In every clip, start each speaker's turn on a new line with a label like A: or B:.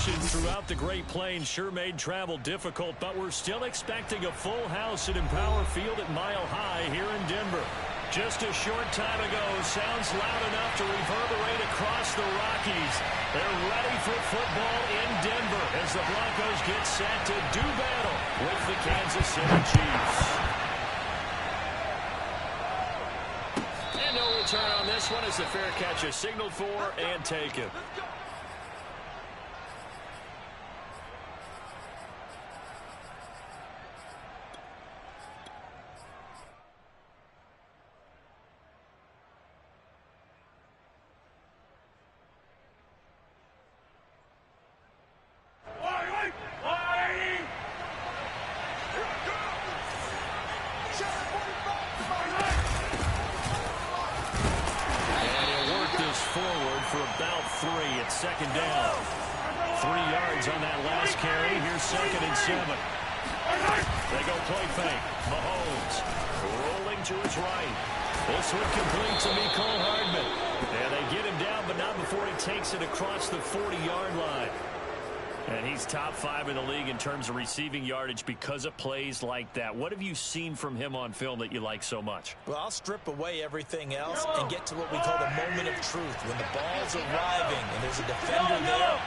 A: conditions throughout the Great Plains sure made travel difficult, but we're still expecting a full house at Empower Field at Mile High here in Denver. Just a short time ago, sounds loud enough to reverberate across the Rockies. They're ready for football in Denver as the Broncos get set to do battle with the Kansas City Chiefs. And no return on this one as the fair catch is signaled for and taken.
B: Second down. 3 yards on that last carry. Here's 2nd and 7. They go play fake. Mahomes rolling to his right. This one complete to Mecole Hardman. And they get him down, but not before he takes it across the 40-yard line. And he's top 5 in the league in terms of receiving yardage because of plays like that. What have you seen from him on film that you like so much?
C: Well, I'll strip away everything else and get to what we call the moment of truth. When the ball's arriving and there's a defender there,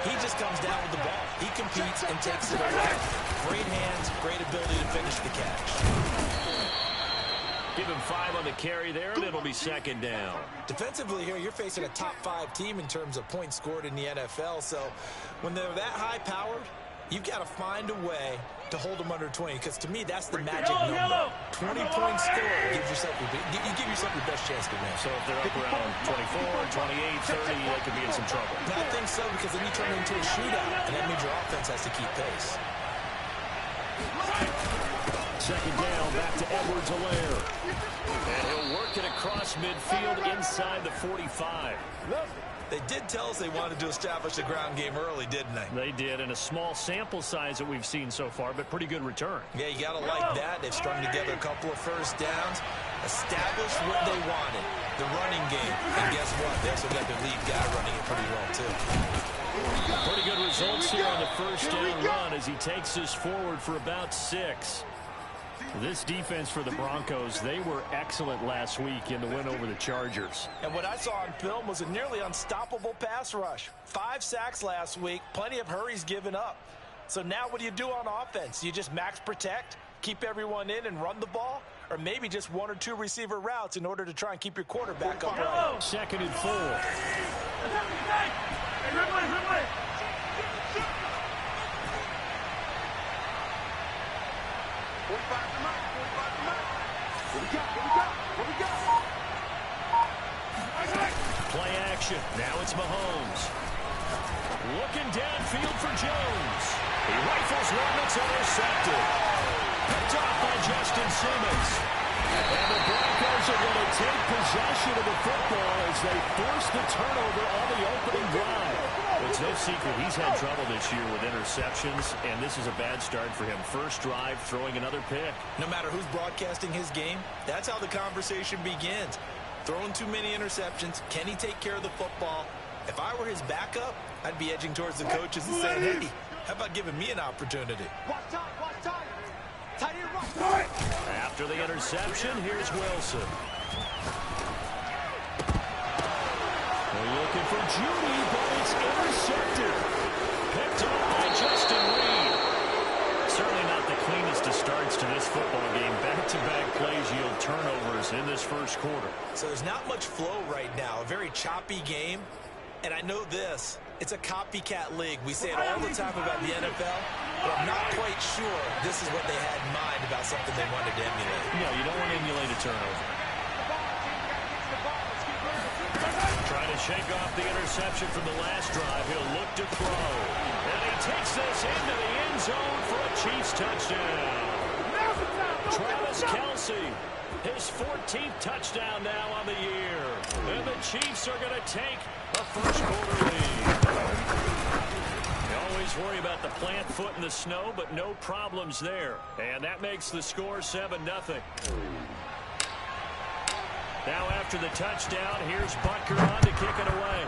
C: he just comes down with the ball. He competes and takes it away. Great hands, great ability to finish the catch.
A: Give him 5 on the carry there, and it'll be 2nd down.
C: Defensively here, you're facing a top 5 team in terms of points scored in the NFL. So when they're that high-powered, you've got to find a way to hold them under 20. Because to me, that's the magic number. 20-point score gives yourself you give yourself your best chance to win.
A: So if they're up around 24, 28, 30, they could be in some trouble.
C: I think so, because then you turn it into a shootout, and that means your offense has to keep pace.
A: 2nd down, back to Edwards-Helaire. And he'll work it across midfield inside the 45.
C: They did tell us they wanted to establish the ground game early, didn't they?
A: They did, and a small sample size that we've seen so far, but pretty good return.
C: Yeah, you got to like that. They've strung together a couple of first downs, established what they wanted, the running game. And guess what? They also got their lead guy running it pretty well, too.
A: Pretty good results here on the first down run as he takes us forward for about 6. This defense for the Broncos, they were excellent last week in the win over the Chargers.
C: And what I saw on film was a nearly unstoppable pass rush. 5 sacks last week, plenty of hurries given up. So now what do you do on offense? You just max protect, keep everyone in and run the ball? Or maybe just 1 or 2 receiver routes in order to try and keep your quarterback upright?
A: 2nd and 4. Play action. Now it's Mahomes. Looking downfield for Jones. He rifles one that's intercepted. Picked off by Justin Simmons. And the Broncos are going to take possession of the football as they force the turnover on the opening drive. It's no secret he's had trouble this year with interceptions, and this is a bad start for him. First drive, throwing another pick.
C: No matter who's broadcasting his game, that's how the conversation begins. Throwing too many interceptions. Can he take care of the football? If I were his backup, I'd be edging towards the coaches and saying, hey, how about giving me an opportunity?
A: After the interception, here's Wilson. They're looking for Judy, but it's intercepted. Picked up by Justin Reed. Certainly not the cleanest of starts to this football game. Back-to-back plays yield turnovers in this first quarter.
C: So there's not much flow right now. A very choppy game. And I know this. It's a copycat league. We say it all the time about the NFL, but I'm not quite sure this is what they had in mind about something they wanted to emulate.
A: No, you don't want to emulate a turnover. Trying to shake off the interception from the last drive. He'll look to throw. And he takes this into the end zone for a Chiefs touchdown. Travis Kelce, his 14th touchdown now on the year. And the Chiefs are going to take a first quarter lead. You always worry about the plant foot in the snow, but no problems there. And that makes the score 7-0. Now after the touchdown, here's Butker on to kick it away.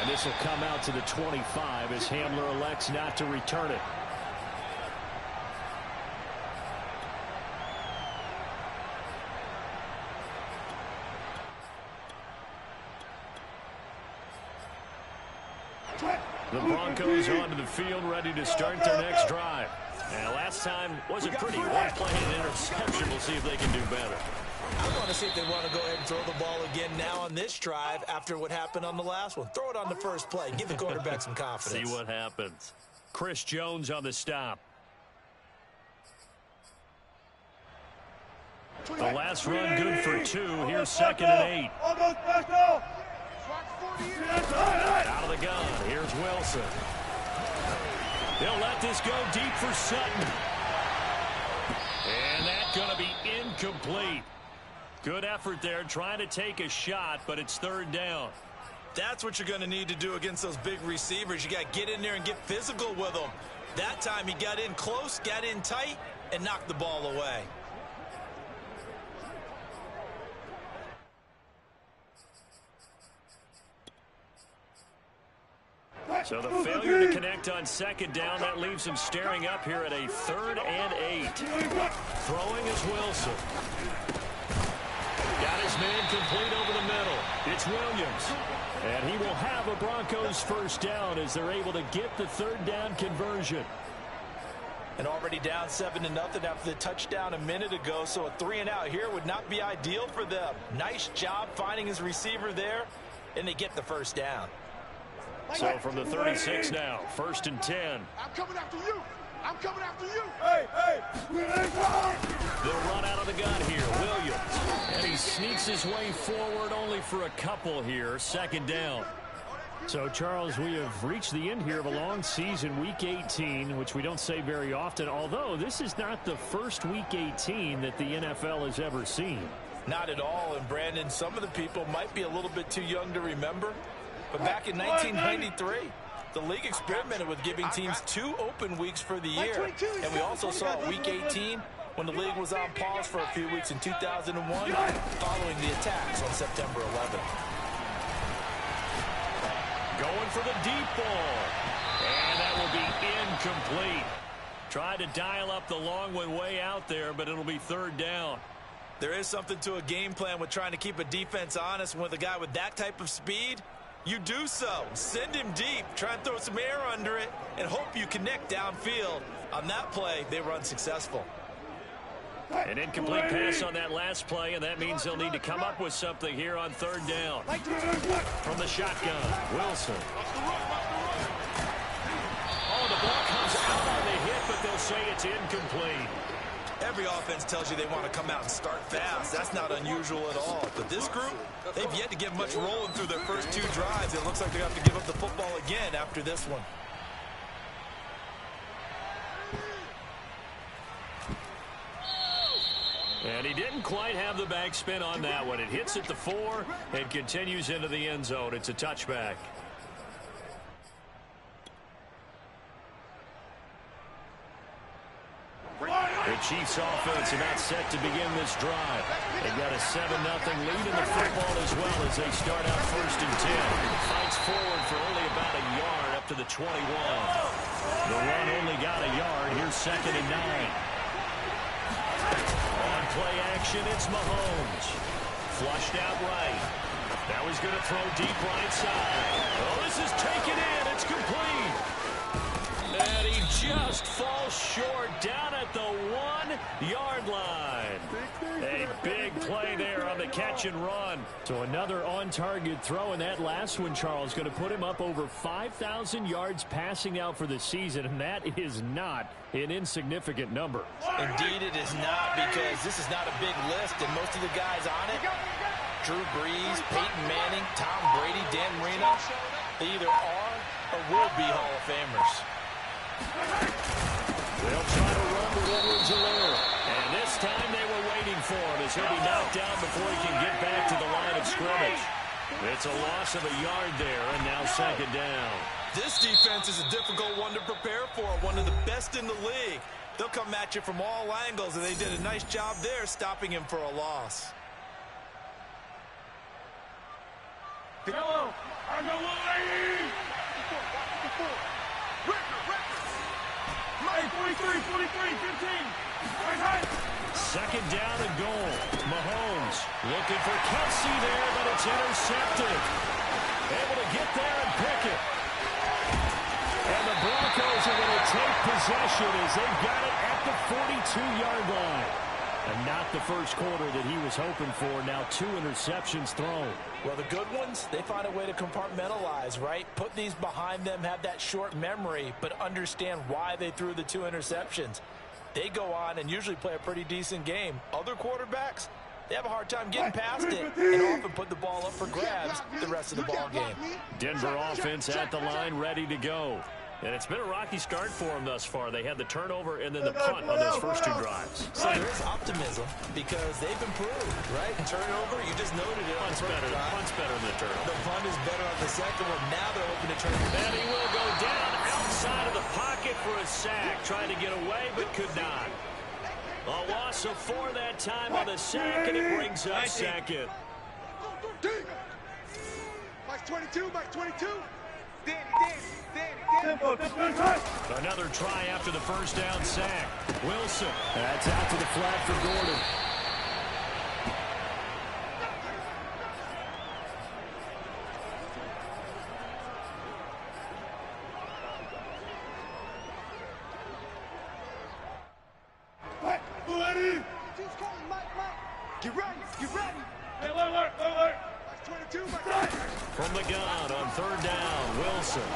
B: And this will come out to the 25 as Hamler elects not to return it. The Broncos onto the field, ready to start their next drive. And last time wasn't pretty. One play and an interception. We'll see if they can do better.
C: I want to see if they want to go ahead and throw the ball again now on this drive after what happened on the last one. Throw it on the first play. Give the quarterback some confidence.
B: See what happens. Chris Jones on the stop. The last run good for 2. Here's 2nd and 8. Out of the gun. Here's Wilson. They'll let this go deep for Sutton. And that's going to be incomplete. Good effort there trying to take a shot, but it's 3rd down.
C: That's what you're going to need to do against those big receivers. You got to get in there and get physical with them. That time he got in close, got in tight, and knocked the ball away.
B: So the failure to connect on 2nd down, that leaves him staring up here at a 3rd and 8. Throwing is Wilson. Got his man complete over the middle. It's Williams. And he will have a Broncos 1st down as they're able to get the 3rd down conversion.
C: And already down 7-0 after the touchdown a minute ago, so a 3-and-out here would not be ideal for them. Nice job finding his receiver there, and they get the 1st down.
B: So from the 36 now, 1st and 10.
D: I'm coming after you. I'm coming after you.
B: They'll run out of the gun here. Williams. And he sneaks his way forward only for a couple here. 2nd down. So, Charles, we have reached the end here of a long season, Week 18, which we don't say very often, although this is not the first Week 18 that the NFL has ever seen.
C: Not at all. And, Brandon, some of the people might be a little bit too young to remember. But back in 1993, the league experimented with giving teams 2 open weeks for the year. And we also saw Week 18 when the league was on pause for a few weeks in 2001 following the attacks on September 11th.
B: Going for the deep ball. And that will be incomplete. Tried to dial up the long one way out there, but it'll be 3rd down.
C: There is something to a game plan with trying to keep a defense honest. With a guy with that type of speed, you do so. Send him deep. Try and throw some air under it and hope you connect downfield. On that play, they were unsuccessful.
B: An incomplete pass on that last play, and that means they'll need to come up with something here on 3rd down. From the shotgun, Wilson. Oh, the ball comes out on the hit, but they'll say it's incomplete.
C: Every offense tells you they want to come out and start fast. That's not unusual at all. But this group, they've yet to get much rolling through their first 2 drives. It looks like they have to give up the football again after this one.
B: And he didn't quite have the backspin on that one. It hits at the 4 and continues into the end zone. It's a touchback. The Chiefs offense about set to begin this drive. They've got a 7-0 lead in the football as well as they start out 1st and 10. Fights forward for only about a yard up to the 21. The run only got a yard. Here's 2nd and 9. On play action, it's Mahomes. Flushed out right. Now he's going to throw deep right side. Oh, this is taken in. It's complete. And he just falls short down at the 1-yard line. A big play there on the catch and run. So another on-target throw, and that last one, Charles, going to put him up over 5,000 yards passing out for the season, and that is not an insignificant number.
C: Indeed it is not, because this is not a big list, and most of the guys on it, Drew Brees, Peyton Manning, Tom Brady, Dan Marino, they either are or will be Hall of Famers.
B: They'll try to run with Edwards-Helaire. And this time they were waiting for him as he'll be knocked down before he can get back to the line of scrimmage. It's a loss of a yard there, and now 2nd down.
C: This defense is a difficult one to prepare for, one of the best in the league. They'll come at you from all angles, and they did a nice job there stopping him for a loss.
D: Hello, I'm the Wolverine!
B: Second down and goal. Mahomes looking for Kelsey there, but it's intercepted. Able to get there and pick it. And the Broncos are going to take possession as they've got it at the 42-yard line. And not the first quarter that he was hoping for. Now 2 interceptions thrown.
C: Well, the good ones, they find a way to compartmentalize, right? Put these behind them, have that short memory, but understand why they threw the 2 interceptions. They go on and usually play a pretty decent game. Other quarterbacks, they have a hard time getting past it and often put the ball up for grabs the rest of the ball game.
B: Denver offense at the line, ready to go. And it's been a rocky start for them thus far. They had the turnover and then the punt on those first 2 drives.
C: So there is optimism because they've improved, right? Turnover, you just noted it.
B: Punt's better than the turnover.
C: The punt is better on the second one. Now they're hoping to turn it.
B: And he will go down outside of the pocket for a sack. Trying to get away, but could not. A loss of 4 that time on the sack, and it brings up second.
D: Mike 22, Mike 22.
B: Another try after the first down sack. Wilson. That's out to the flat for Gordon.
D: Get ready, get ready.
B: Mike
D: 22, Mike 22.
B: From the gun on 3rd down, Wilson.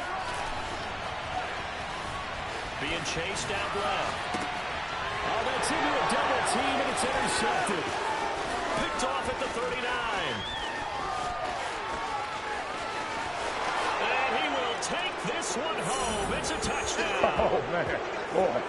B: Being chased out left. Oh, that's into a double team, and it's intercepted. Picked off at the 39. And he will take this one home. It's a touchdown.
E: Oh, man. Boy.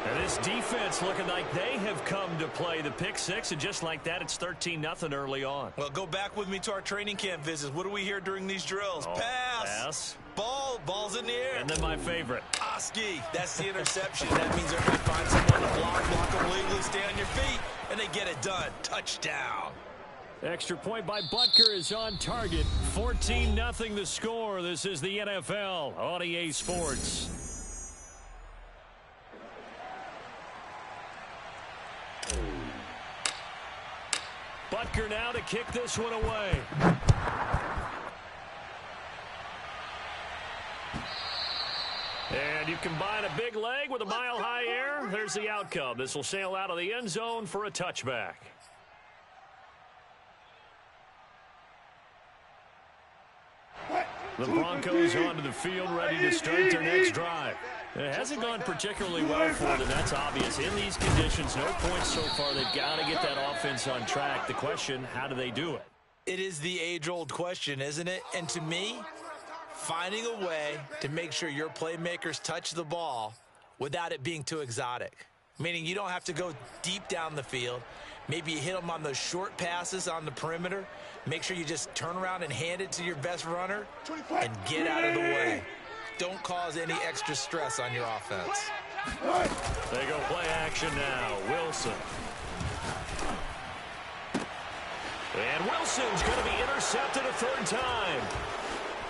B: And this defense looking like they have come to play the pick 6, and just like that, it's 13-0 early on.
C: Well, go back with me to our training camp visits. What do we hear during these drills? Pass. Ball's in the air.
B: And then my favorite.
C: Oski. That's the interception. That means they're going to find someone to block them legally, stay on your feet, and they get it done. Touchdown.
B: Extra point by Butker is on target. 14-0 the score. This is the NFL on EA Sports. Butker now to kick this one away. And you combine a big leg with a mile-high air. There's the outcome. This will sail out of the end zone for a touchback. The Broncos onto the field, ready to start their next drive. It hasn't gone particularly well for them. That's obvious. In these conditions, no points so far. They've got to get that offense on track. The question, how do they do it?
C: It is the age-old question, isn't it? And to me, finding a way to make sure your playmakers touch the ball without it being too exotic. Meaning you don't have to go deep down the field. Maybe you hit them on those short passes on the perimeter. Make sure you just turn around and hand it to your best runner and get out of the way. Don't cause any extra stress on your offense.
B: They go play action now. Wilson. And Wilson's going to be intercepted a 3rd time.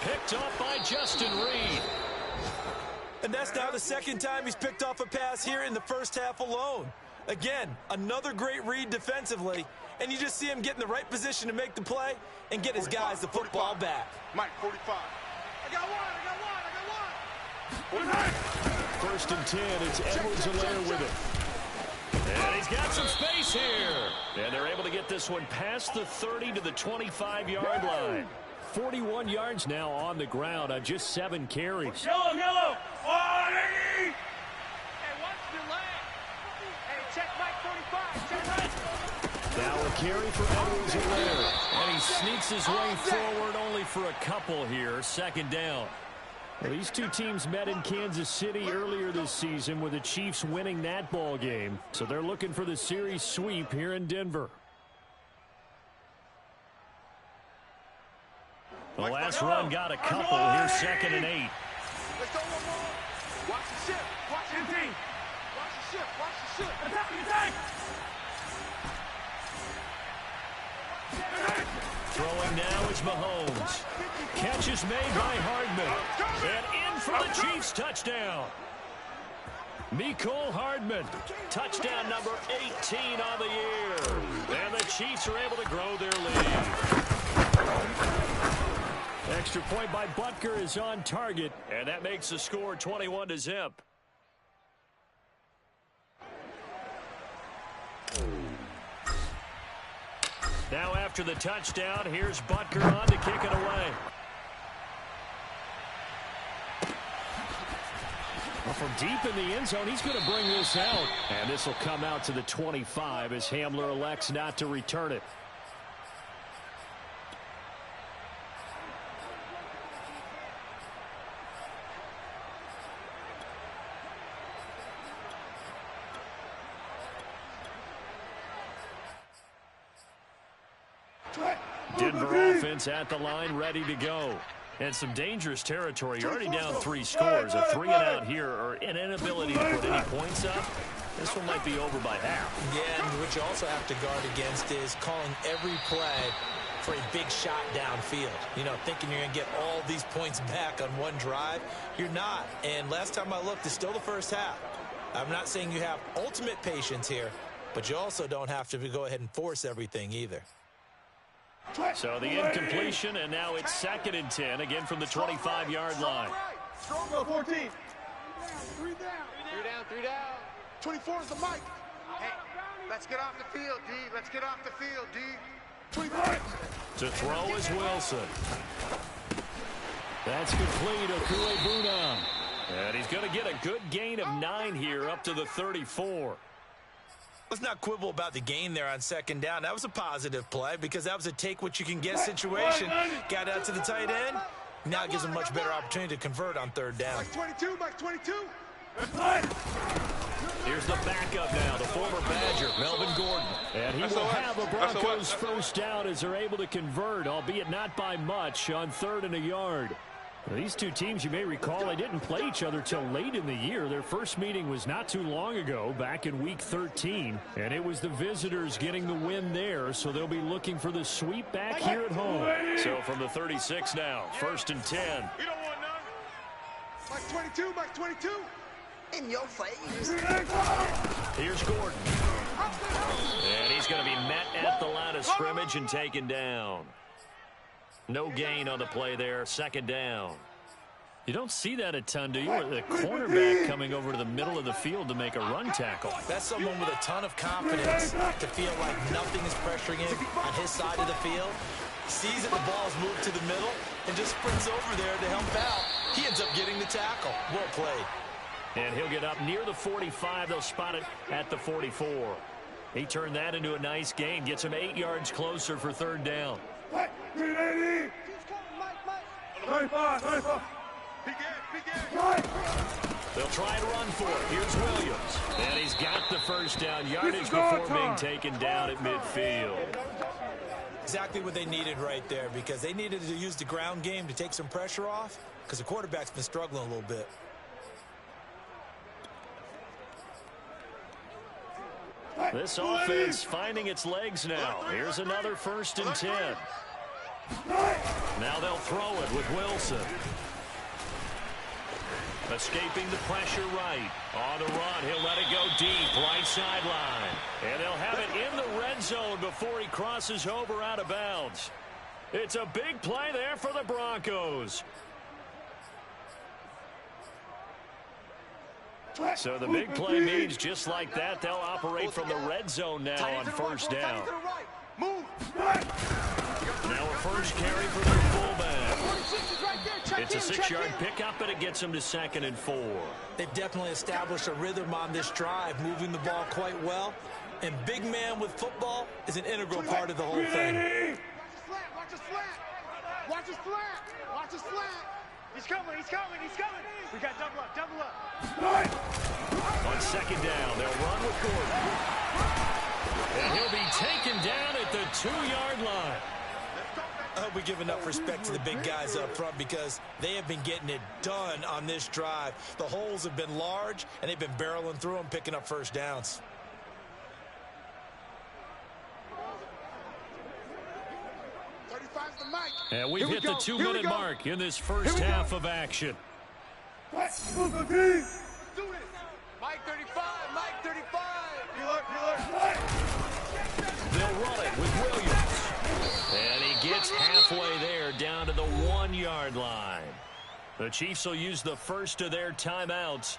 B: Picked off by Justin Reed.
C: And that's now the 2nd time he's picked off a pass here in the first half alone. Again, another great read defensively, and you just see him get in the right position to make the play and get his guys the football back.
D: Mike 45. I got one.
B: 1st and 10, it's Edwards-Helaire with it. And he's got some space here. And they're able to get this one past the 30 to the 25-yard line. 41 yards now on the ground on just 7 carries.
E: Yellow.
F: Hey, what's delay? Hey, check Mike 45.
B: Now a carry for Edwards-Helaire. And he sneaks his way forward only for a couple here. 2nd down. Well, these two teams met in Kansas City earlier this season with the Chiefs winning that ball game. So they're looking for the series sweep here in Denver. The last run got a couple. Here's 2nd and 8.
D: Let's go one more. Watch the ship. Watch the ship. Watch the ship. Watch the ship.
E: Attack.
B: Throwing now is Mahomes. Catch is made by Hardman. And in for the Chiefs touchdown. Mecole Hardman, touchdown number 18 on the year. And the Chiefs are able to grow their lead. Extra point by Butker is on target. And that makes the score 21-0. Now after the touchdown, here's Butker on to kick it away. Well, from deep in the end zone, he's going to bring this out. And this will come out to the 25 as Hamler elects not to return it. Denver offense at the line, ready to go. And some dangerous territory. You're already down 3 scores. A 3-and-out here, or an inability to put any points up. This one might be over by half.
C: Yeah, and what you also have to guard against is calling every play for a big shot downfield. You know, thinking you're going to get all these points back on one drive. You're not. And last time I looked, it's still the first half. I'm not saying you have ultimate patience here, but you also don't have to go ahead and force everything either.
B: So the incompletion, and now it's 2nd and 10, again from the 25-yard line.
D: Strong go 14. 3 down. 3 down. 24 is the mic.
F: Hey, let's get off the field, D. Let's get off the field, D.
D: 25.
B: To throw is Wilson. That's complete. Okuegbunam. And he's going to get a good gain of 9 here up to the 34.
C: Let's not quibble about the gain there on 2nd down. That was a positive play because that was a take-what-you-can-get situation. Got out to the tight end. Now it gives him much better opportunity to convert on 3rd down.
D: Mike 22, Mike 22.
B: Here's the backup now, the former Badger, Melvin Gordon. And he will have a Broncos first down as they're able to convert, albeit not by much, on 3rd and a yard. These two teams, you may recall, they didn't play each other till late in the year. Their first meeting was not too long ago, back in Week 13. And it was the visitors getting the win there, so they'll be looking for the sweep back here at home. So from the 36 now, 1st and 10.
D: You don't want none. Mike 22, Mike 22.
F: In your face.
B: Here's Gordon. And he's going to be met at the line of scrimmage and taken down. No gain on the play there, 2nd down. You don't see that a ton, do you? The cornerback coming over to the middle of the field to make a run tackle.
C: That's someone with a ton of confidence to feel like nothing is pressuring him on his side of the field. Sees that the ball's moved to the middle and just sprints over there to help out. He ends up getting the tackle. Well played.
B: And he'll get up near the 45. They'll spot it at the 44. He turned that into a nice gain. Gets him 8 yards closer for 3rd down.
D: 380. 95.
B: They'll try and run for it. Here's Williams. And he's got the first down yardage before being taken down at midfield.
C: Exactly what they needed right there, because they needed to use the ground game to take some pressure off, because the quarterback's been struggling a little bit.
B: This offense finding its legs now. Here's another 1st and 10. Now they'll throw it with Wilson. Escaping the pressure right. On the run, he'll let it go deep, right sideline. And they'll have it in the red zone before he crosses over out of bounds. It's a big play there for the Broncos. So the big play means just like that, they'll operate from the red zone now on 1st down. Now a first carry for their fullback. It's a 6-yard pickup, and it gets them to 2nd and 4.
C: They've definitely established a rhythm on this drive, moving the ball quite well. And big man with football is an integral part of the whole thing.
D: Watch his flat. Watch his flat. Watch his flat.
F: He's coming. We got double up.
B: On 2nd down, they'll run with Gordon. And he'll be taken down at the 2-yard line.
C: I hope we give enough respect to the big guys up front, because they have been getting it done on this drive. The holes have been large, and they've been barreling through them, picking up first downs.
A: And we've hit the 2-minute mark in this first half of action.
D: Mike 35, Mike 35.
A: They'll run it with Williams. And he gets halfway there, down to the 1-yard line. The Chiefs will use the first of their timeouts.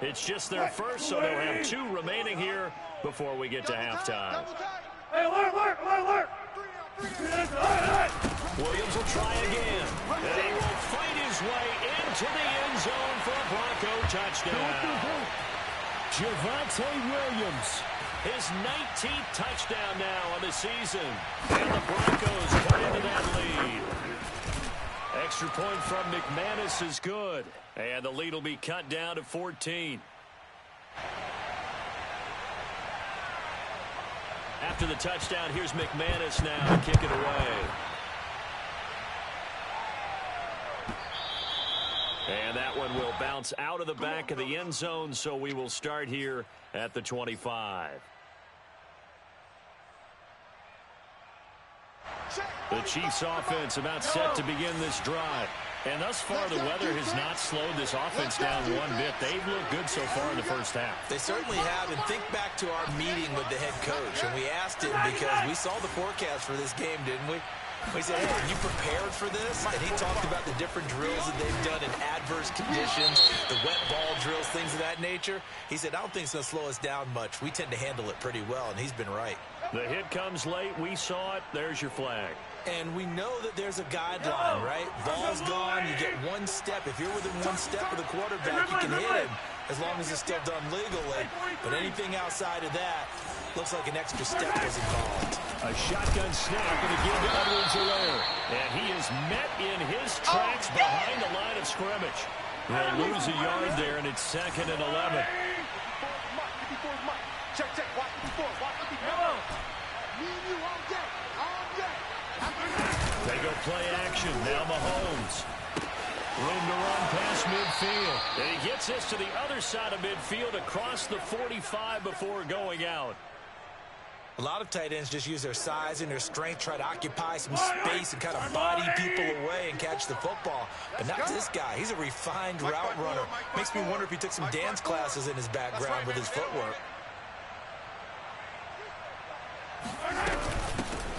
A: It's just their first, so they'll have 2 remaining here before we get to halftime.
D: Hey, alert!
A: Williams will try again. And he will fight his way into the end zone for a Bronco touchdown. Javonte Williams, his 19th touchdown now on the season. And the Broncos cut into that lead. Extra point from McManus is good. And the lead will be cut down to 14. After the touchdown, here's McManus now to kick it away. And that one will bounce out of the back of the end zone, so we will start here at the 25. The Chiefs offense about set to begin this drive. And thus far, the weather has not slowed this offense down one bit. They've looked good so far in the first half.
C: They certainly have. And think back to our meeting with the head coach. And we asked him because we saw the forecast for this game, didn't we? We said, hey, are you prepared for this? And he talked about the different drills that they've done in adverse conditions, the wet ball drills, things of that nature. He said, I don't think it's going to slow us down much. We tend to handle it pretty well, and he's been right.
A: The hit comes late. We saw it. There's your flag.
C: And we know that there's a guideline, right? Ball's gone. You get one step. If you're within one step of the quarterback, you can hit him as long as it's still done legally. But anything outside of that looks like an extra step was involved.
A: A shotgun snap going to give to Edwards-Helaire. And he is met in his tracks behind the line of scrimmage. He'll lose a yard there, and it's 2nd and 11.
D: Check, watch before. Me and you all day.
A: They go play action. Now Mahomes. Room to run past midfield. And he gets this to the other side of midfield across the 45 before going out.
C: A lot of tight ends just use their size and their strength, try to occupy some space and kind of body people away and catch the football. But not this guy. He's a refined route runner. Makes me wonder if he took some dance classes in his background with his footwork.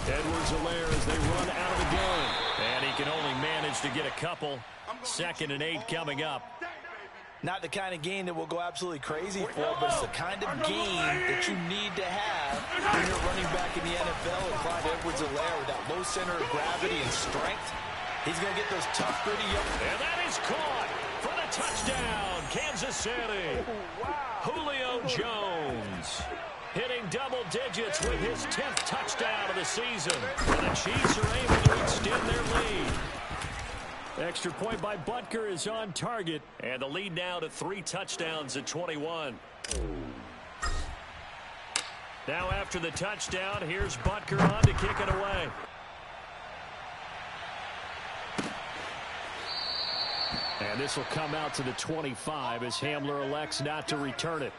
A: Edwards-Helaire as they run out of the gun. And he can only manage to get a couple. 2nd and 8 coming up.
C: Not the kind of game that we'll go absolutely crazy for, but it's the kind of game that you need to have when you're running back in the NFL. And Clyde Edwards-Helaire with that low center of gravity and strength, he's going to get those tough, gritty young.
A: And that is caught for the touchdown, Kansas City. Julio Jones hitting double digits with his 10th touchdown of the season. And the Chiefs are able to extend their lead. Extra point by Butker is on target. And the lead now to 3 touchdowns at 21. Now after the touchdown, here's Butker on to kick it away. And this will come out to the 25 as Hamler elects not to return it.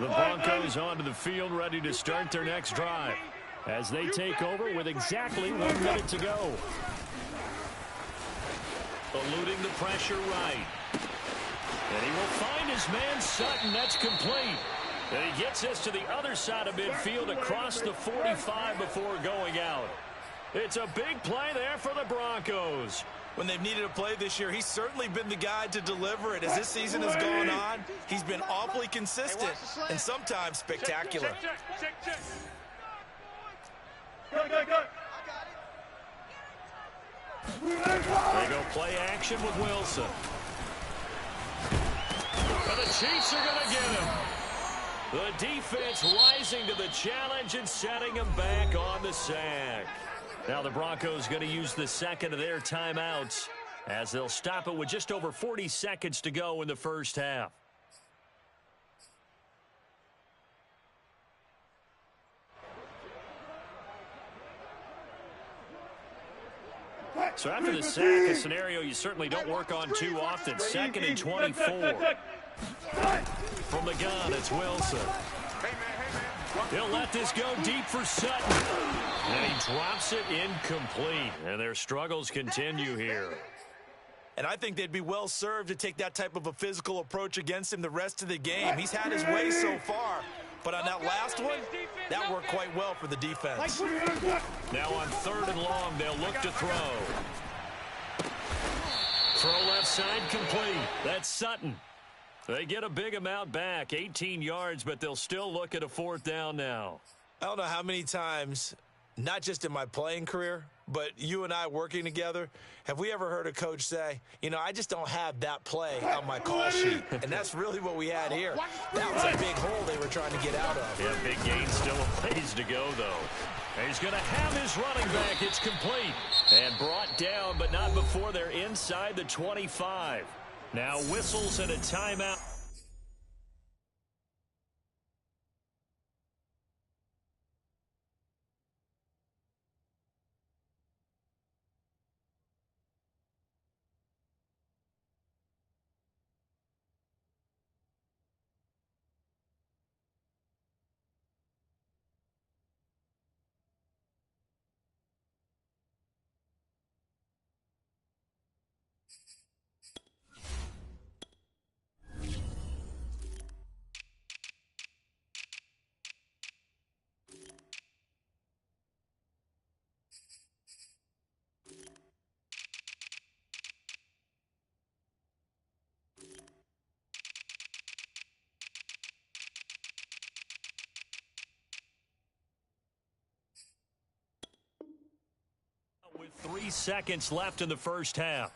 A: The Broncos onto the field, ready to start their next drive as they take over with exactly 1 minute to go. Eluding the pressure right. And he will find his man Sutton. That's complete. And he gets this to the other side of midfield across the 45 before going out. It's a big play there for the Broncos.
C: When they've needed a play this year, he's certainly been the guy to deliver it. As this season has gone on, he's been awfully consistent and sometimes spectacular.
D: Check.
A: They go play action with Wilson. And the Chiefs are going to get him. The defense rising to the challenge and setting him back on the sack. Now the Broncos going to use the 2nd of their timeouts as they'll stop it with just over 40 seconds to go in the first half.
B: So after the sack, a scenario you certainly don't work on too often. 2nd and 24. From the gun, it's Wilson. He'll let this go deep for Sutton. And he drops it incomplete. And their struggles continue here.
C: And I think they'd be well served to take that type of a physical approach against him the rest of the game. He's had his way so far. But on that last one, that worked quite well for the defense.
B: Now on 3rd and long, they'll look to throw. Throw left side complete. That's Sutton. They get a big amount back, 18 yards, but they'll still look at a 4th down now.
C: I don't know how many times, not just in my playing career, but you and I working together, have we ever heard a coach say, you know, I just don't have that play on my call sheet. And that's really what we had here. That was a big hole they were trying to get out of.
B: Yeah, big gain, still a ways to go, though. And he's going to have his running back. It's complete. And brought down, but not before they're inside the 25. Now whistles and a timeout. With 3 seconds left in the first half.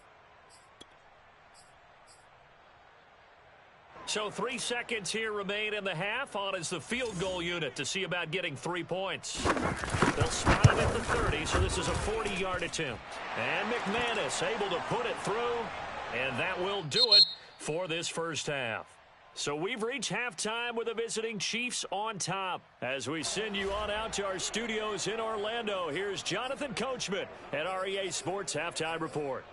B: So 3 seconds here remain in the half. On is the field goal unit to see about getting 3 points. They'll spot it at the 30, so this is a 40-yard attempt. And McManus able to put it through, and that will do it for this first half. So we've reached halftime with the visiting Chiefs on top. As we send you on out to our studios in Orlando, here's Jonathan Coachman at REA Sports Halftime Report.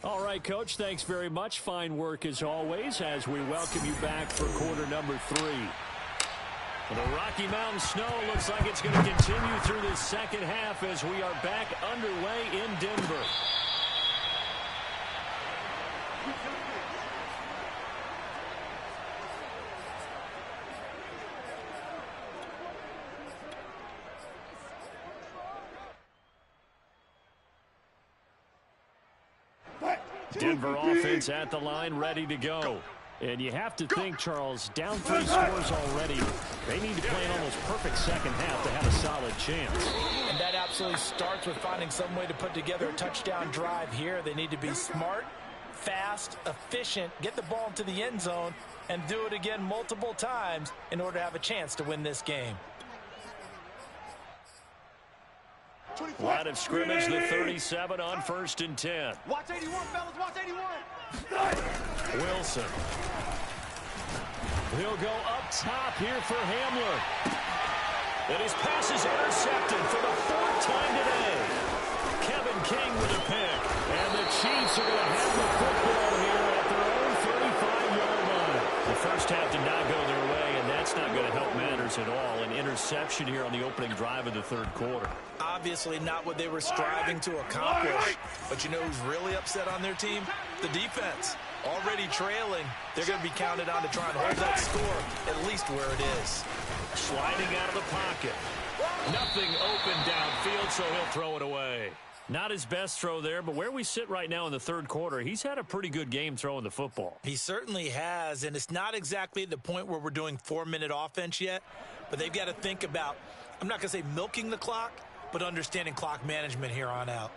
B: All right, Coach, thanks very much. Fine work as always as we welcome you back for quarter number 3. The Rocky Mountain snow looks like it's going to continue through this second half as we are back underway in Denver. Denver offense at the line, ready to go. And you have to think, Charles, down 3 scores already. They need to play an almost perfect second half to have a solid chance.
C: And that absolutely starts with finding some way to put together a touchdown drive here. They need to be smart, fast, efficient, get the ball into the end zone, and do it again multiple times in order to have a chance to win this game.
B: Line of scrimmage, the 37 on 1st and 10.
D: Watch 81, fellas, watch 81.
B: Wilson. He'll go up top here for Hamler. And his pass is intercepted for the 4th time today. Kevin King with a pick. And the Chiefs are going to have the football here at their own 35-yard line. The first half did not go their way, and that's not going to help matters at all. An interception here on the opening drive of the 3rd quarter.
C: Obviously not what they were striving to accomplish. But you know who's really upset on their team? The defense. Already trailing. They're going to be counted on to try and hold that score at least where it is.
B: Sliding out of the pocket. Nothing open downfield, so he'll throw it away. Not his best throw there, but where we sit right now in the 3rd quarter, he's had a pretty good game throwing the football.
C: He certainly has, and it's not exactly at the point where we're doing 4-minute offense yet, but they've got to think about, I'm not going to say milking the clock, but understanding clock management here on out.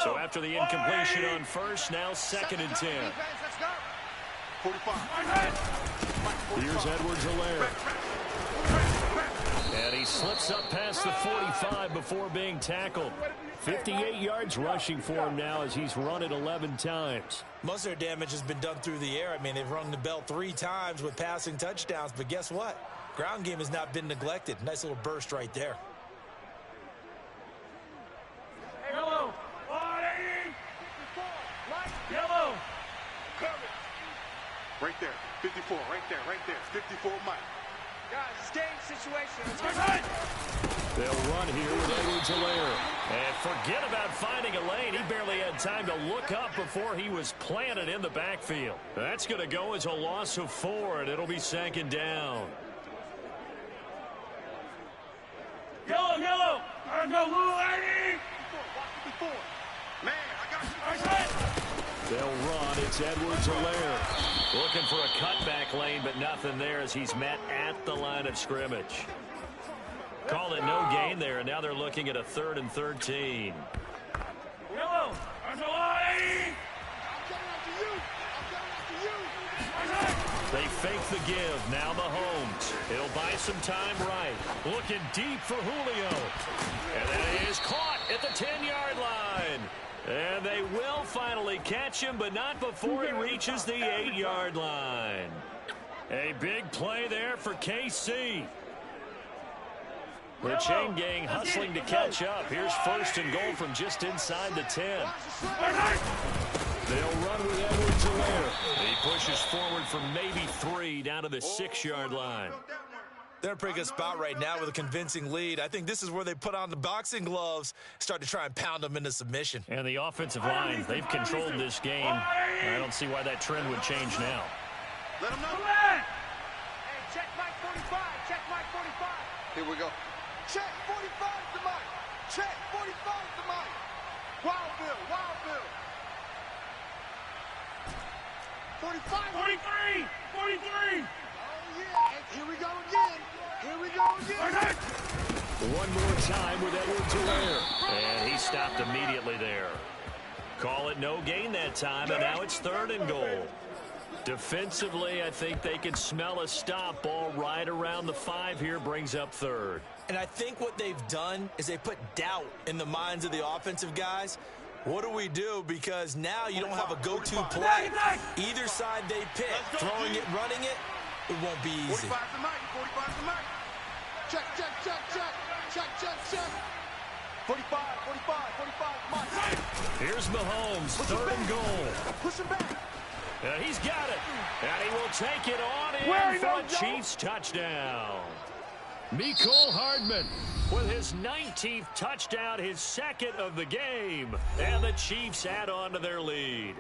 B: So after the incompletion on 1st, now 2nd and 10.
D: 45.
B: Here's Edwards-Helaire. And he he slips up past the 45 before being tackled. 58 yards rushing for him now as he's run it 11 times.
C: Most of their damage has been done through the air. I mean, they've rung the bell 3 times with passing touchdowns, but guess what? Ground game has not been neglected. Nice little burst right there.
D: Yellow. Yellow.
F: Right there. 54. Right there. 54 Mike.
D: Guys, it's game situation.
B: They'll run here with Edwards-Helaire. And forget about finding a lane. He barely had time to look up before he was planted in the backfield. That's going to go as a loss of 4, and it'll be second down.
D: Yellow. Let's go, little lady.
F: 54. Man, I got you.
B: They'll run. It's Edwards-Helaire. Looking for a cutback lane, but nothing there as he's met at the line of scrimmage. Called it no gain there, and now they're looking at a 3rd and 13.
D: Yellow. Let's go, lady.
B: They fake the give. Now Mahomes. He'll buy some time right. Looking deep for Julio. And that is caught at the 10-yard line. And they will finally catch him, but not before he reaches the 8-yard line. A big play there for KC. The chain gang hustling to catch up. Here's 1st and goal from just inside the 10. They'll run with Edwards-Helaire. He pushes forward from maybe 3 down to the 6-yard line.
C: They're in a pretty good spot right now with a convincing lead. I think this is where they put on the boxing gloves, start to try and pound them into submission.
B: And the offensive line, they've controlled this game. I don't see why that trend would change now.
F: Let him know.
D: Hey, check Mike 45. Check Mike 45.
F: Here we go. Check 45 to Mike. Check 45 to Mike. Wild Bill. 45.
D: 43.
F: Oh, yeah. Here we go again.
B: One more time with Edwards-Helaire. And he stopped immediately there. Call it no gain that time, and now it's 3rd and goal. Defensively, I think they can smell a stop. Ball right around the 5 here, brings up 3rd.
C: And I think what they've done is they put doubt in the minds of the offensive guys. What do we do? Because now you don't have a go-to play. Either side they pick, throwing it, running it, it won't be easy.
F: 45 to Mike. 45 to Mike. Check. 45, Mike.
B: Here's Mahomes, 3rd and goal.
F: Push him back.
B: He's got it. And he will take it on in for a Chiefs touchdown. Mecole Hardman with his 19th touchdown, his 2nd of the game. And the Chiefs add on to their lead.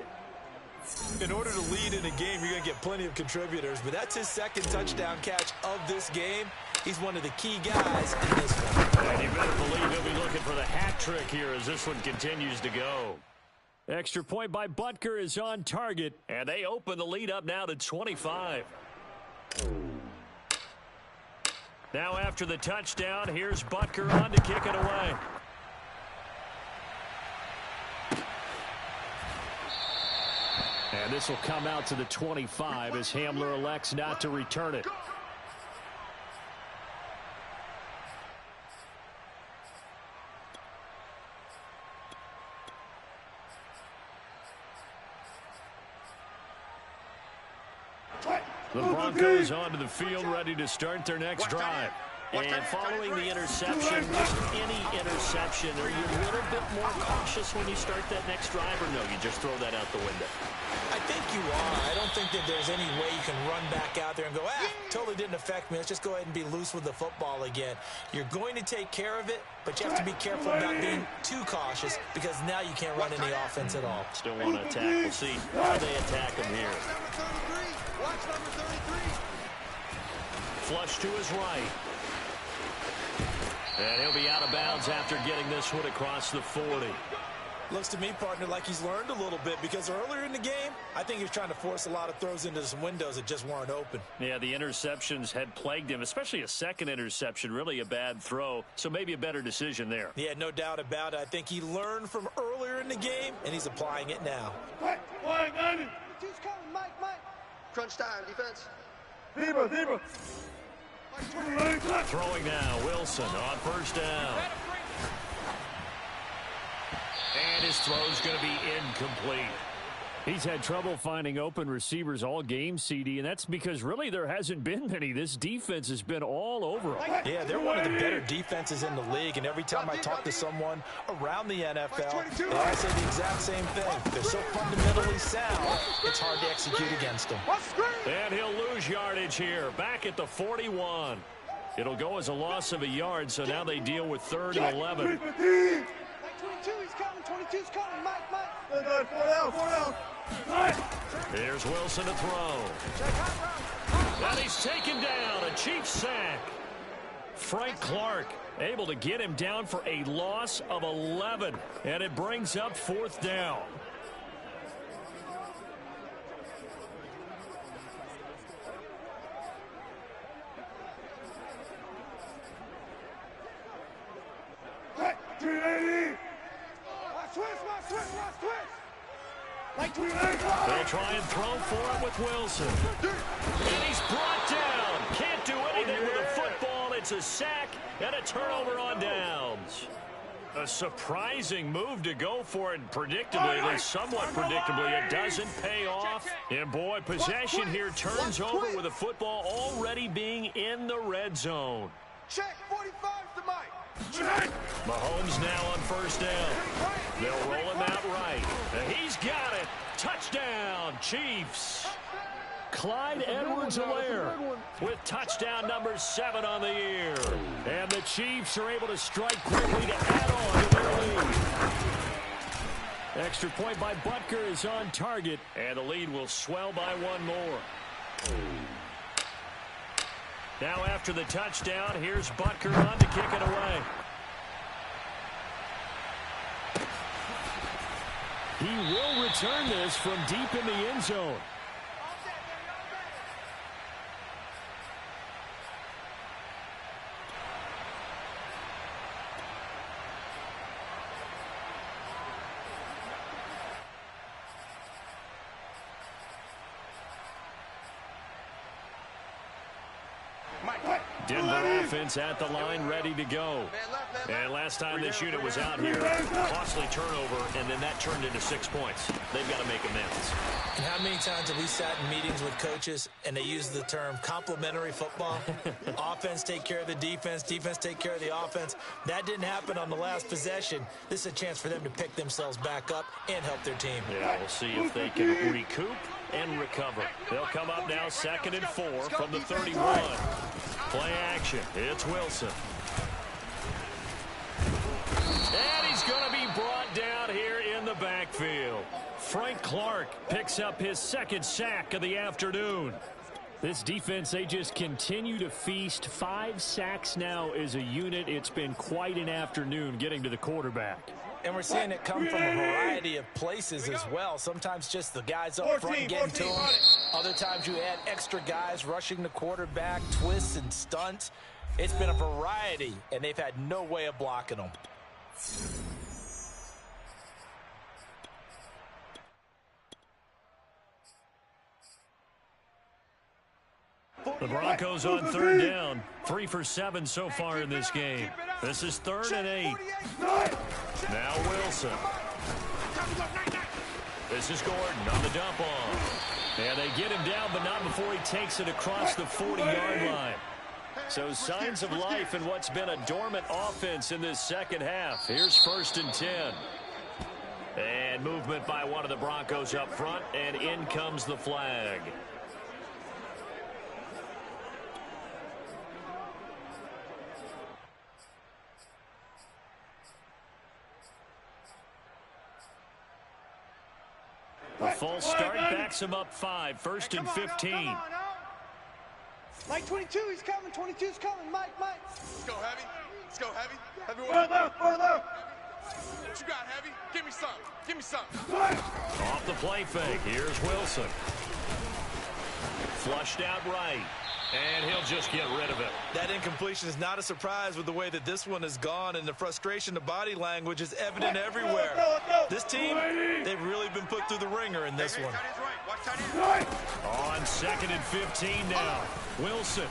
C: In order to lead in a game, you're going to get plenty of contributors, but that's his 2nd touchdown catch of this game. He's one of the key guys in this one.
B: And you better believe he'll be looking for the hat trick here as this one continues to go. Extra point by Butker is on target, and they open the lead up now to 25. Now after the touchdown, here's Butker on to kick it away. And this will come out to the 25 as Hamler elects not to return it. The Broncos onto the field, ready to start their next drive. And following the interception, just any interception, are you a little bit more cautious when you start that next drive, or no, you just throw that out the window?
C: I think you are. I don't think that there's any way you can run back out there and go, totally didn't affect me. Let's just go ahead and be loose with the football again. You're going to take care of it, but you have to be careful about being too cautious because now you can't run any offense at all.
B: Still want to attack. We'll see how they attack him here.
F: Watch number 33.
B: Flush to his right. And he'll be out of bounds after getting this one across the 40.
C: Looks to me, partner, like he's learned a little bit because earlier in the game, I think he was trying to force a lot of throws into some windows that just weren't open.
B: Yeah, the interceptions had plagued him, especially a 2nd interception, really a bad throw. So maybe a better decision there.
C: Yeah, no doubt about it. I think he learned from earlier in the game, and he's applying it now.
F: Crunch time, defense.
D: Zebra.
B: Throwing now, Wilson on first down. And his throw's going to be incomplete. He's had trouble finding open receivers all game, CD, and that's because really there hasn't been many. This defense has been all over them.
C: Yeah, they're one of the better defenses in the league, and every time I talk to someone around the NFL, they all say the exact same thing. They're so fundamentally sound, it's hard to execute against them.
B: And he'll lose yardage here, back at the 41. It'll go as a loss of a yard, so now they deal with 3rd and 11.
F: 22, he's coming. 22's coming. Mike. 4 down.
B: Here's Wilson to throw. And he's taken down. A Chiefs sack. Frank Clark able to get him down for a loss of 11. And it brings up 4th down. They'll try and throw for it with Wilson. And he's brought down. Can't do anything with a football. It's a sack and a turnover on downs. A surprising move to go for it predictably, at least somewhat predictably. It doesn't pay off. And boy, possession here turns over with the football already being in the red zone.
F: Check, 45's the mic.
B: Mahomes now on first down. They'll roll him out right. And he's got it. Touchdown, Chiefs. Clyde Edwards-Helaire with touchdown number 7 on the year. And the Chiefs are able to strike quickly to add on to their lead. Extra point by Butker is on target, and the lead will swell by 1 more. Now after the touchdown, here's Butker on to kick it away. He will return this from deep in the end zone. Denver offense at the line, ready to go. And last time this unit was out here, costly turnover, and then that turned into 6 points. They've got to make amends.
C: And how many times have we sat in meetings with coaches and they use the term complementary football? Offense take care of the defense, defense take care of the offense. That didn't happen on the last possession. This is a chance for them to pick themselves back up and help their team.
B: Yeah, we'll see if they can recoup and recover. They'll come up now 2nd and 4 from the 31. Play action. It's Wilson. And he's going to be brought down here in the backfield. Frank Clark picks up his 2nd sack of the afternoon. This defense, they just continue to feast. 5 sacks now as a unit. It's been quite an afternoon getting to the quarterback.
C: And we're seeing it come from a variety of places as well. Sometimes just the guys up front getting to him. Other times you add extra guys rushing the quarterback, twists and stunts. It's been a variety, and they've had no way of blocking them.
B: The Broncos on 3rd down. 3 for 7 so far in this game. This is 3rd and 8. Now Wilson. This is Gordon on the dump off. And they get him down, but not before he takes it across the 40-yard line. So signs of life in what's been a dormant offense in this second half. Here's 1st and 10. And movement by one of the Broncos up front, and in comes the flag. A false start backs him up 5. 1st and 15.
F: Mike 22, he's coming. 22's coming. Mike.
D: Let's go, Heavy. Let's go, Heavy. Heavy, what you got, Heavy? Give me some. Give me some.
B: Off the play fake. Here's Wilson. Flushed out right. And he'll just get rid of it.
C: That incompletion is not a surprise with the way that this one has gone, and the frustration, the body language is evident everywhere. This team, they've really been put through the ringer in this one.
B: On 2nd and 15 now. Wilson.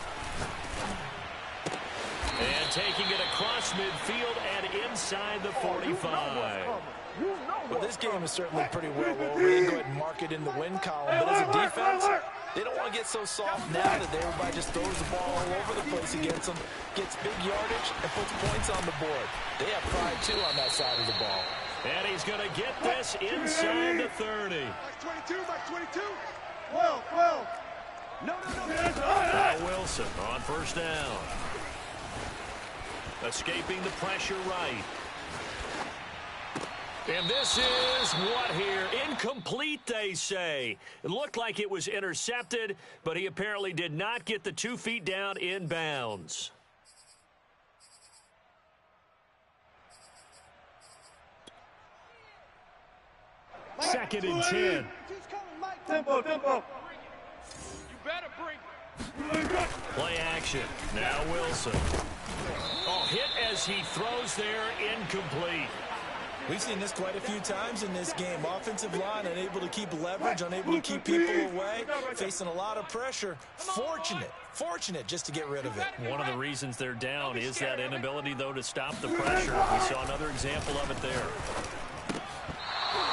B: And taking it across midfield and inside the 45.
C: Well, this game is certainly pretty well over. They can go ahead and mark it in the win column. But as a defense, they don't want to get so soft now that everybody just throws the ball all over the place against them, gets big yardage, and puts points on the board. They have pride, too, on that side of the ball.
B: And he's going to get this inside the 30.
F: Like 22, like 22. 12. No.
B: Now Wilson on first down. Escaping the pressure right. And this is what here? Incomplete, they say. It looked like it was intercepted, but he apparently did not get the 2 feet down in bounds. Second and 10.
F: Tempo.
D: You better bring.
B: Play action. Now Wilson. Oh, hit as he throws there, incomplete.
C: We've seen this quite a few times in this game. Offensive line unable to keep leverage, unable to keep people away, facing a lot of pressure. Fortunate just to get rid of it.
B: One of the reasons they're down is that inability, though, to stop the pressure. We saw another example of it there.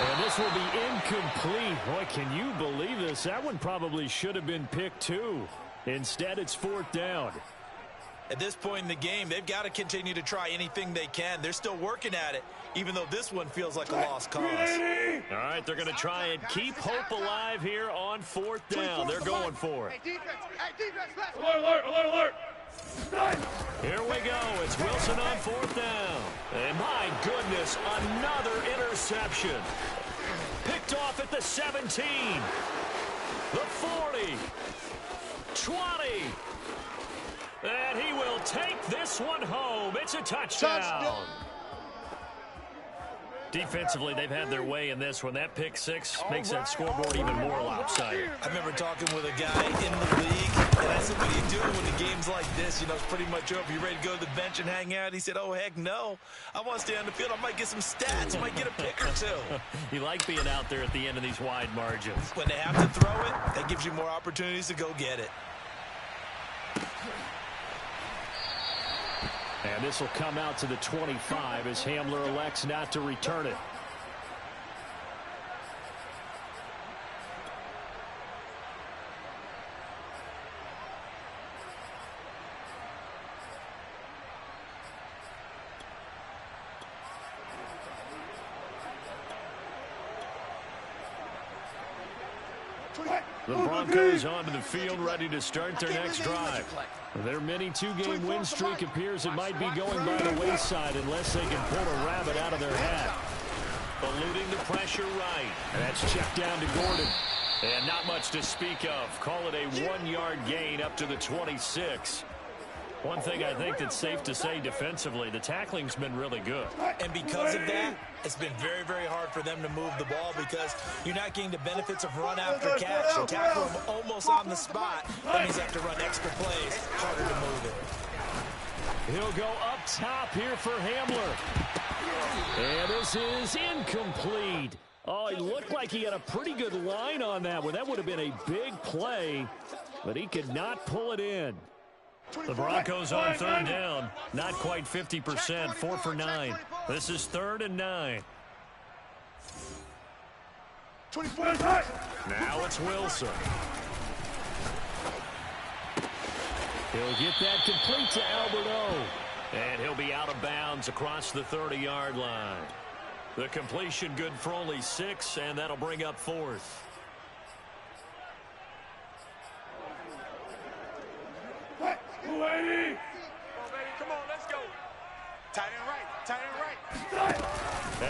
B: And this will be incomplete. Boy, can you believe this? That one probably should have been picked too. Instead, it's fourth down.
C: At this point in the game, they've got to continue to try anything they can. They're still working at it, even though this one feels like a lost cause.
B: All right, they're going to try and keep hope alive here on fourth down. They're going for it.
F: Hey, defense,
D: Alert.
B: Here we go. It's Wilson on fourth down. And my goodness, another interception. Picked off at the 17. The 40. 20. And he will take this one home. It's a touchdown. Defensively, they've had their way in this one. That pick six makes that scoreboard even more lopsided.
C: I remember talking with a guy in the league, and I said, what are you doing when the game's like this? You know, it's pretty much over. You ready to go to the bench and hang out? He said, oh, heck no. I want to stay on the field. I might get some stats. I might get a pick or two.
B: You like being out there at the end of these wide margins.
C: When they have to throw it, that gives you more opportunities to go get it.
B: And this will come out to the 25 as Hamler elects not to return it. The Broncos onto the field, ready to start their next drive. Their mini two-game win streak appears it might be going by the wayside unless they can pull a rabbit out of their hat. Eluding the pressure right. And that's checked down to Gordon. And not much to speak of. Call it a 1-yard gain up to the 26. One thing I think that's safe to say defensively, the tackling's been really good.
C: And because of that, it's been very, very hard for them to move the ball because you're not getting the benefits of run after catch. You tackle them almost on the spot. That means you have to run extra plays, harder to move it.
B: He'll go up top here for Hamler. And this is incomplete. Oh, it looked like he had a pretty good line on that one. That would have been a big play, but he could not pull it in. The Broncos on third down. Not quite 50%. 4 for 9. This is 3rd and 9. Now it's Wilson. He'll get that complete to Alberto. And he'll be out of bounds across the 30-yard line. The completion good for only 6, and that'll bring up 4th.
D: Come on, let's go. Tight end right.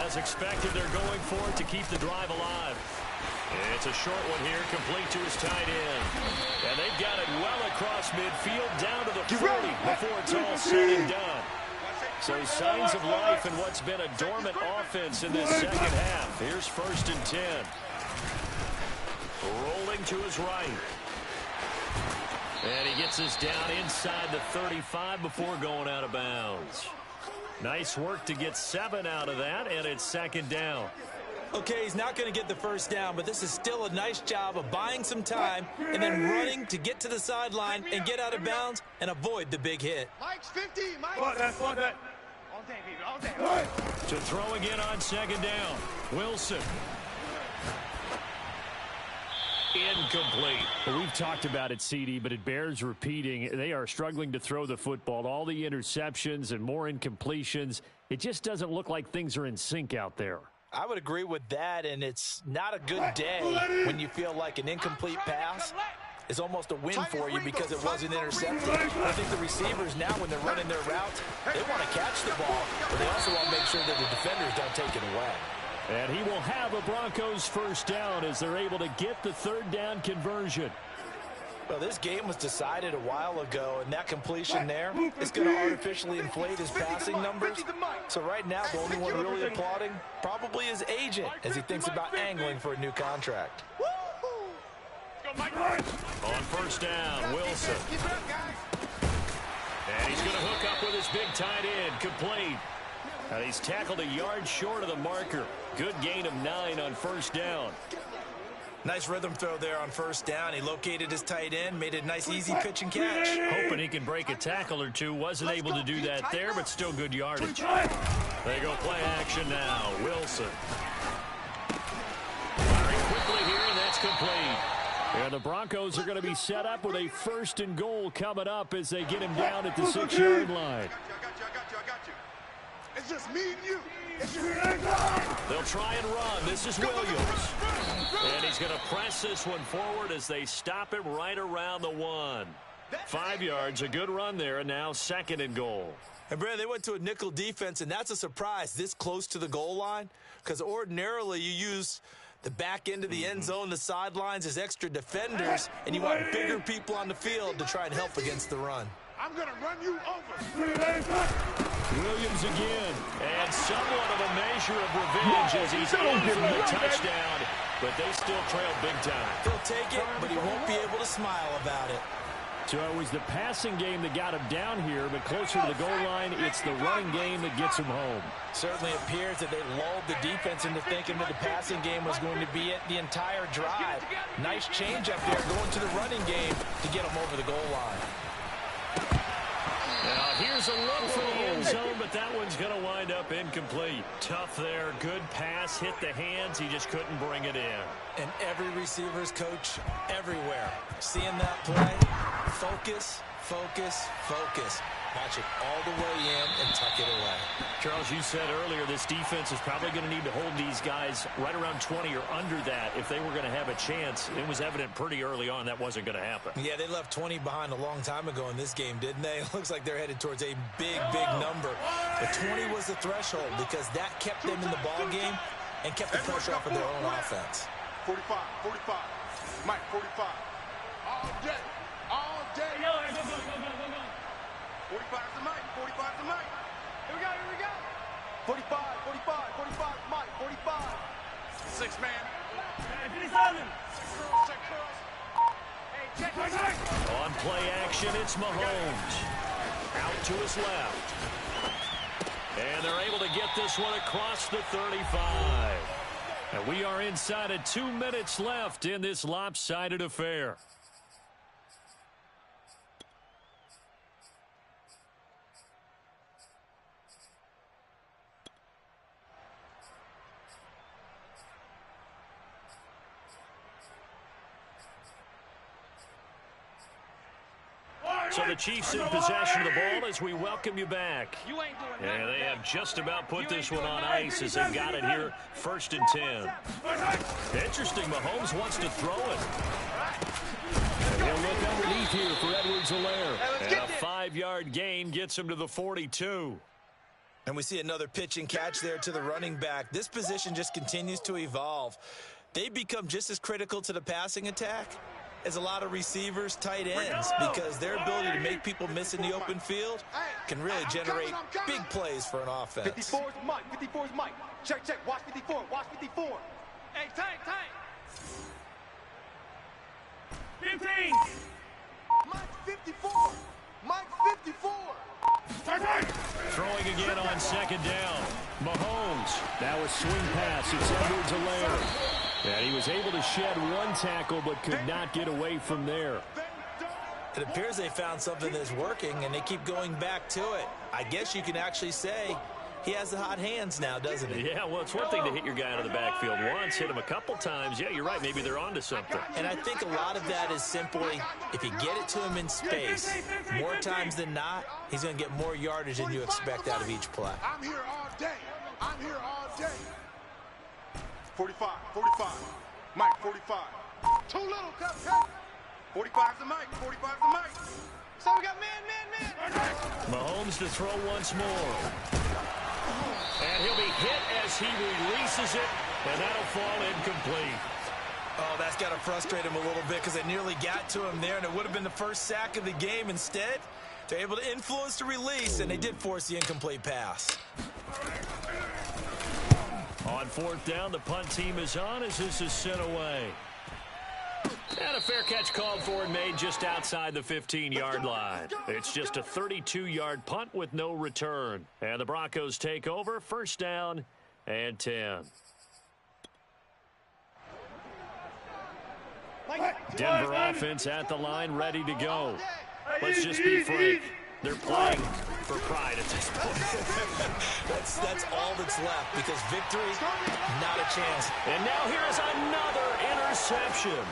B: As expected, they're going for it to keep the drive alive. It's a short one here, complete to his tight end. And they've got it well across midfield, down to the 40 before it's all said and done. So signs of life in what's been a dormant offense in this second half. Here's 1st and 10. Rolling to his right. And he gets us down inside the 35 before going out of bounds. Nice work to get 7 out of that, and it's 2nd down.
C: Okay, he's not going to get the first down, but this is still a nice job of buying some time and then running to get to the sideline and get out of bounds and avoid the big hit.
F: Mike's 50, Mike.
D: All day, baby, all day.
B: To throw again on second down. Wilson. Incomplete. Well, we've talked about it, CD, but it bears repeating. They are struggling to throw the football. All the interceptions and more incompletions. It just doesn't look like things are in sync out there.
C: I would agree with that, and it's not a good day when you feel like an incomplete pass is almost a win for you because it wasn't intercepted. I think the receivers now, when they're running their routes, they want to catch the ball, but they also want to make sure that the defenders don't take it away.
B: And he will have a Broncos first down as they're able to get the third down conversion.
C: Well, this game was decided a while ago, and that completion there is going to artificially inflate his passing numbers. So right now, the only one really applauding probably his agent as he thinks about angling for a new contract.
B: On first down, Wilson. And he's going to hook up with his big tight end, complete. And he's tackled a yard short of the marker. Good gain of 9 on first down.
C: Nice rhythm throw there on first down. He located his tight end, made a nice easy pitch and catch.
B: Hoping he can break a tackle or two. Wasn't able to do that there, but still good yardage. They go play action now. Wilson. Firing quickly here, and that's complete. And the Broncos are going to be set up with a 1st and goal coming up as they get him down at the 6-yard line.
F: I got you. It's just me and you.
B: They'll try and run. This is Williams. And he's going to press this one forward as they stop him right around the 1. 5 yards, a good run there, and now 2nd and goal.
C: And, Brad, they went to a nickel defense, and that's a surprise this close to the goal line because ordinarily you use the back end of the end zone, the sidelines as extra defenders, and you want bigger people on the field to try and help against the run.
F: I'm going to run you over.
B: Williams again, and somewhat of a measure of revenge as he's in for the touchdown, but they still trail big time.
C: He'll take it, but he won't be able to smile about it.
B: So it was the passing game that got him down here, but closer to the goal line, it's the running game that gets him home.
C: Certainly appears that they lulled the defense into thinking that the passing game was going to be it the entire drive. Nice change up there going to the running game to get him over the goal line.
B: Now here's a look for the end zone, but that one's going to wind up incomplete. Tough there, good pass, hit the hands, he just couldn't bring it in.
C: And every receiver's coach everywhere, seeing that play, focus, focus, focus. Watch it all the way in and tuck it away.
B: Charles, you said earlier this defense is probably going to need to hold these guys right around 20 or under that if they were going to have a chance. It was evident pretty early on that wasn't going to happen.
C: Yeah, they left 20 behind a long time ago in this game, didn't they? It looks like they're headed towards a big, big number. But 20 was the threshold because that kept them in the ball game and kept the pressure off of their own offense.
F: 45. Mike, 45. All day. 45 to Mike. 45 to Mike. Here we go. 45, Mike, 45. 6 man.
B: On play action, it's Mahomes. Out to his left. And they're able to get this one across the 35. And we are inside of 2 minutes left in this lopsided affair. So the Chiefs in possession of the ball as we welcome you back. And they have just about put this one on ice as they've got it here, 1st and 10. Interesting, Mahomes wants to throw it. And he'll look underneath here for Edwards-Helaire. And a 5-yard gain gets him to the 42.
C: And we see another pitch and catch there to the running back. This position just continues to evolve. They become just as critical to the passing attack as a lot of receivers, tight ends, because their ability to make people miss in the open field can really generate big plays for an offense.
F: 54 is Mike. 54 is Mike. Check. Watch 54. Hey, tank.
D: 15.
F: Mike 54.
B: Throwing again on 2nd down. Mahomes. Now a swing pass. It's Edwards-Helaire. And he was able to shed one tackle but could not get away from there.
C: It appears they found something that's working, and they keep going back to it. I guess you can actually say he has the hot hands now, doesn't he?
B: Yeah, well, it's one thing to hit your guy out of the backfield once, hit him a couple times. Yeah, you're right. Maybe they're onto something.
C: And I think a lot of that is simply if you get it to him in space, more times than not, he's going to get more yardage than you expect out of each play.
F: I'm here all day. I'm here all day. 45, 45. Mike, 45. Too little, cupcake. 45's the Mike, 45's the Mike. So we got man.
B: Mahomes to throw once more. And he'll be hit as he releases it, and that'll fall incomplete.
C: Oh, that's got to frustrate him a little bit because they nearly got to him there, and it would have been the first sack of the game. Instead, they're able to influence the release, and they did force the incomplete pass.
B: On fourth down, the punt team is on as this is sent away. And a fair catch called for and made just outside the 15-yard line. It's just a 32-yard punt with no return. And the Broncos take over, first down and 10. Denver offense at the line, ready to go. Let's just be frank. They're playing for pride at this point.
C: That's all that's left because victory, not a chance.
B: And now here is another interception.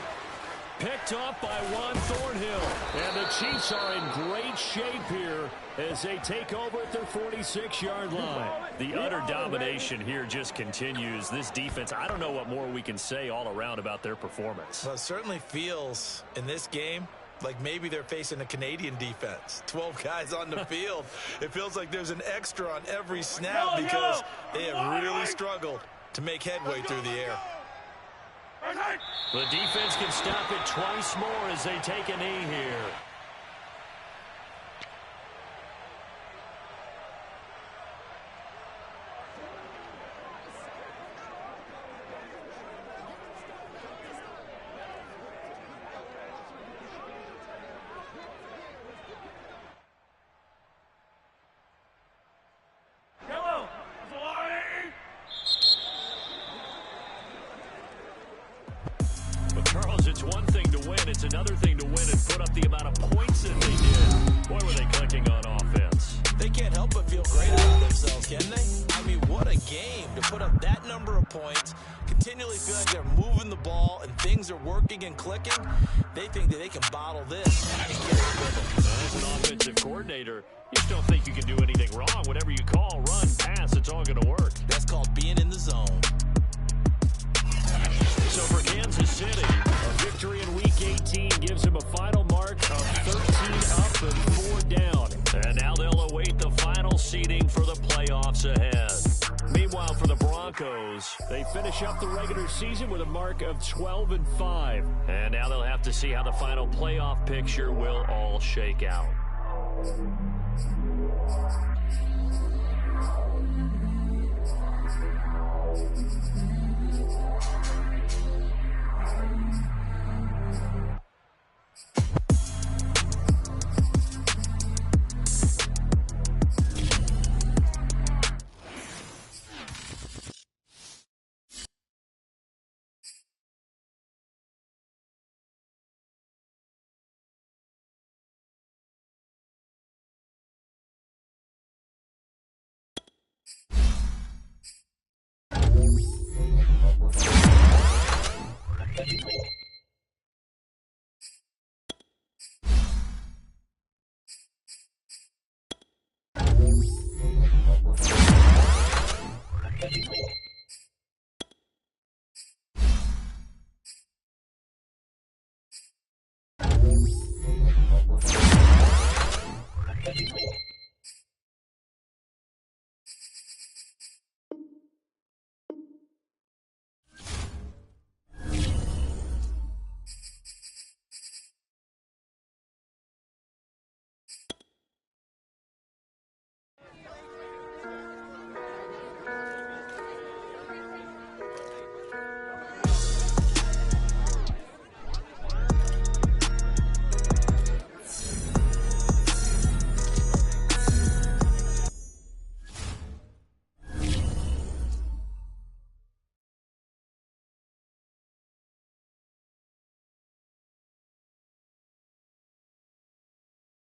B: Picked up by Juan Thornhill. And the Chiefs are in great shape here as they take over at their 46-yard line. The utter domination here just continues. This defense, I don't know what more we can say all around about their performance.
C: Well, it certainly feels in this game like maybe they're facing a Canadian defense. 12 guys on the field. It feels like there's an extra on every snap because they have really struggled to make headway through the air.
B: The defense can stop it twice more as they take a knee here. It's one thing to win. It's another thing to win and put up the amount of points that they did. Boy, were they clicking on offense.
C: They can't help but feel great about themselves, can they? I mean, what a game to put up that number of points, continually feel like they're moving the ball and things are working and clicking. They think that they can bottle this and get it with them.
B: As an offensive coordinator, you just don't think you can do anything wrong. Whatever you call, run, pass, it's all going to work.
C: That's called being in the zone.
B: So for Kansas City, a victory in Week 18 gives them a final mark of 13 up and 4 down. And now they'll await the final seeding for the playoffs ahead. Meanwhile, for the Broncos, they finish up the regular season with a mark of 12 and 5. And now they'll have to see how the final playoff picture will all shake out.